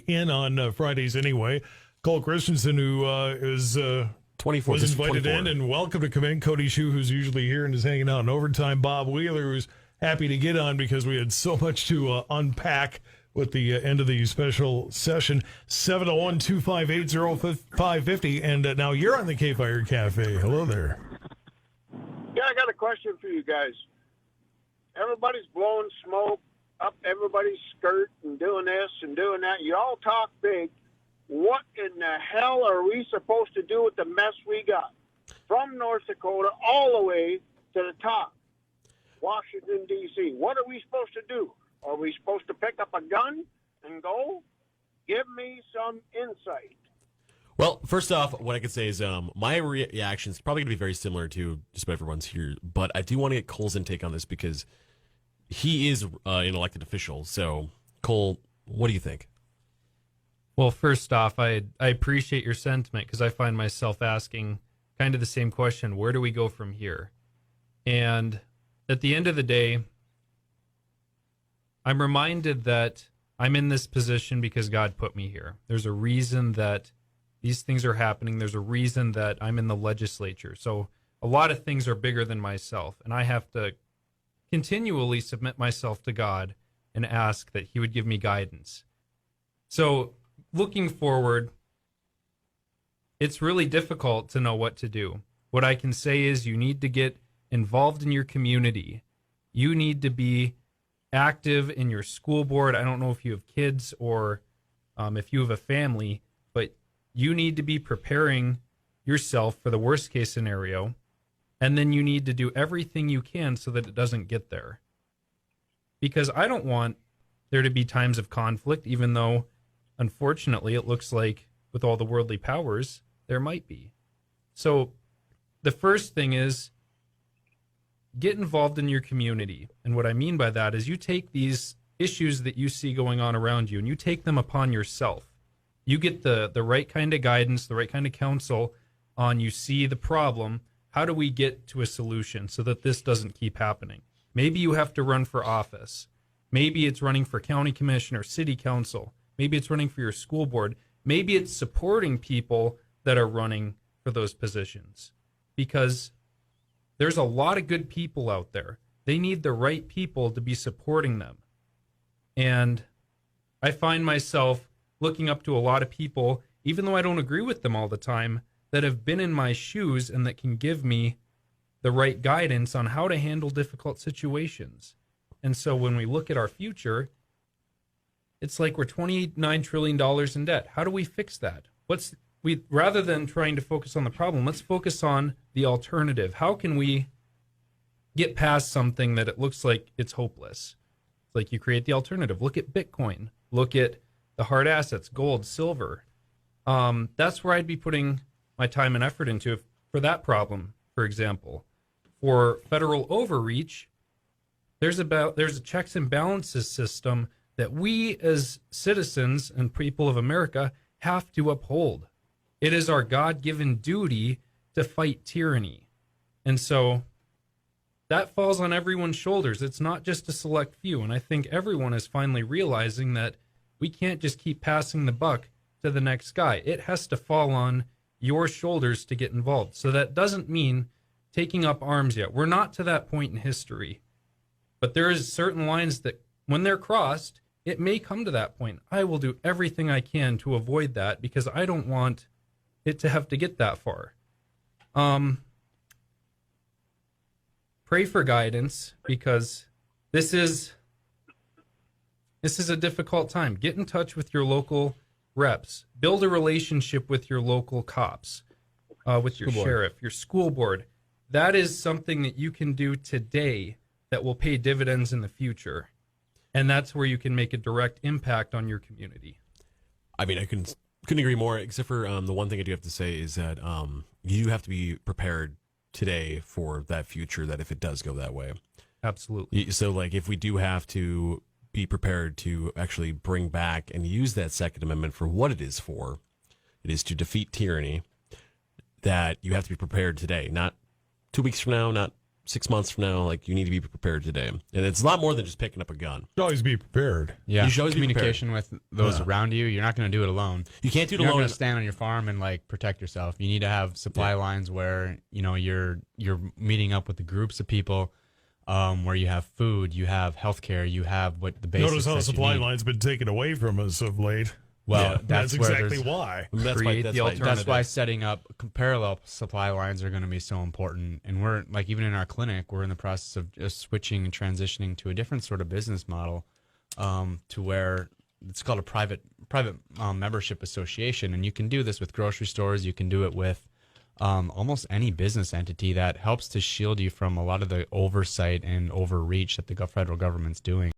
in on Fridays anyway. Cole Christensen, who is 24, was invited 24. in and welcome to come in. Cody Shue, who's usually here and is hanging out in overtime. Bob Wheeler, who's happy to get on because we had so much to unpack with the end of the special session. 701-258-0550. And now you're on the KFYR Cafe. Hello there. Yeah, I got a question for you guys. Everybody's blowing smoke up everybody's skirt and doing this and doing that. You all talk big. What in the hell are we supposed to do with the mess we got? From North Dakota all the way to the top, Washington, D.C. What are we supposed to do? Are we supposed to pick up a gun and go? Give me some insight. Well, first off, what I could say is my reaction is probably going to be very similar to just about everyone's here, but I do want to get Cole's intake on this because he is an elected official. So, Cole, what do you think? Well, first off, I appreciate your sentiment because I find myself asking kind of the same question, where do we go from here? And at the end of the day, I'm reminded that I'm in this position because God put me here. There's a reason that these things are happening. There's a reason that I'm in the legislature. So a lot of things are bigger than myself, and I have to continually submit myself to God and ask that he would give me guidance. So looking forward, it's really difficult to know what to do. What I can say is you need to get involved in your community. You need to be active in your school board. I don't know if you have kids or if you have a family, but you need to be preparing yourself for the worst case scenario. And then you need to do everything you can so that it doesn't get there. Because I don't want there to be times of conflict, even though, unfortunately, it looks like with all the worldly powers, there might be. So the first thing is get involved in your community. And what I mean by that is you take these issues that you see going on around you and you take them upon yourself. You get the right kind of guidance, the right kind of counsel on you see the problem. How do we get to a solution so that this doesn't keep happening? Maybe you have to run for office. Maybe it's running for county commission or city council. Maybe it's running for your school board. Maybe it's supporting people that are running for those positions. Because there's a lot of good people out there. They need the right people to be supporting them. And I find myself looking up to a lot of people, even though I don't agree with them all the time, that have been in my shoes and that can give me the right guidance on how to handle difficult situations. And so when we look at our future, it's like we're $29 trillion in debt. How do we fix that? Rather than trying to focus on the problem, let's focus on the alternative. How can we get past something that it looks like it's hopeless? It's like you create the alternative. Look at Bitcoin. Look at the hard assets, gold, silver. That's where I'd be putting my time and effort into for that problem, for example. For federal overreach, there's a checks and balances system that we as citizens and people of America have to uphold. It is our God-given duty to fight tyranny. And so that falls on everyone's shoulders. It's not just a select few. And I think everyone is finally realizing that we can't just keep passing the buck to the next guy. It has to fall on your shoulders to get involved. So that doesn't mean taking up arms yet. We're not to that point in history. But there is certain lines that when they're crossed, it may come to that point. I will do everything I can to avoid that because I don't want it to have to get that far. Pray for guidance because this is a difficult time. Get in touch with your local reps. Build a relationship with your local cops, with your sheriff, your school board. That is something that you can do today that will pay dividends in the future. And that's where you can make a direct impact on your community. I mean, I couldn't agree more, except for the one thing I do have to say is that you have to be prepared today for that future, that if it does go that way. Absolutely. So, like, if we do have to be prepared to actually bring back and use that Second Amendment for what it is for, it is to defeat tyranny, that you have to be prepared today, not 2 weeks from now, not 6 months from now, like you need to be prepared today. And it's a lot more than just picking up a gun. Always be prepared. Yeah, You should always be communication with those around you. You're not going to do it alone. You can't do it You're not alone. going to stand on your farm and like protect yourself. You need to have supply lines where you're meeting up with the groups of people, where you have food, you have healthcare, you have what the basics. Notice how that the you supply need. line's been taken away from us of late. Well, Yeah, that's where exactly there's- why. That's Create the why alternative. That's why setting up parallel supply lines are going to be so important. And we're like, even in our clinic, we're in the process of just switching and transitioning to a different sort of business model, to where it's called a private membership association. And you can do this with grocery stores. You can do it with almost any business entity that helps to shield you from a lot of the oversight and overreach that the federal government's doing.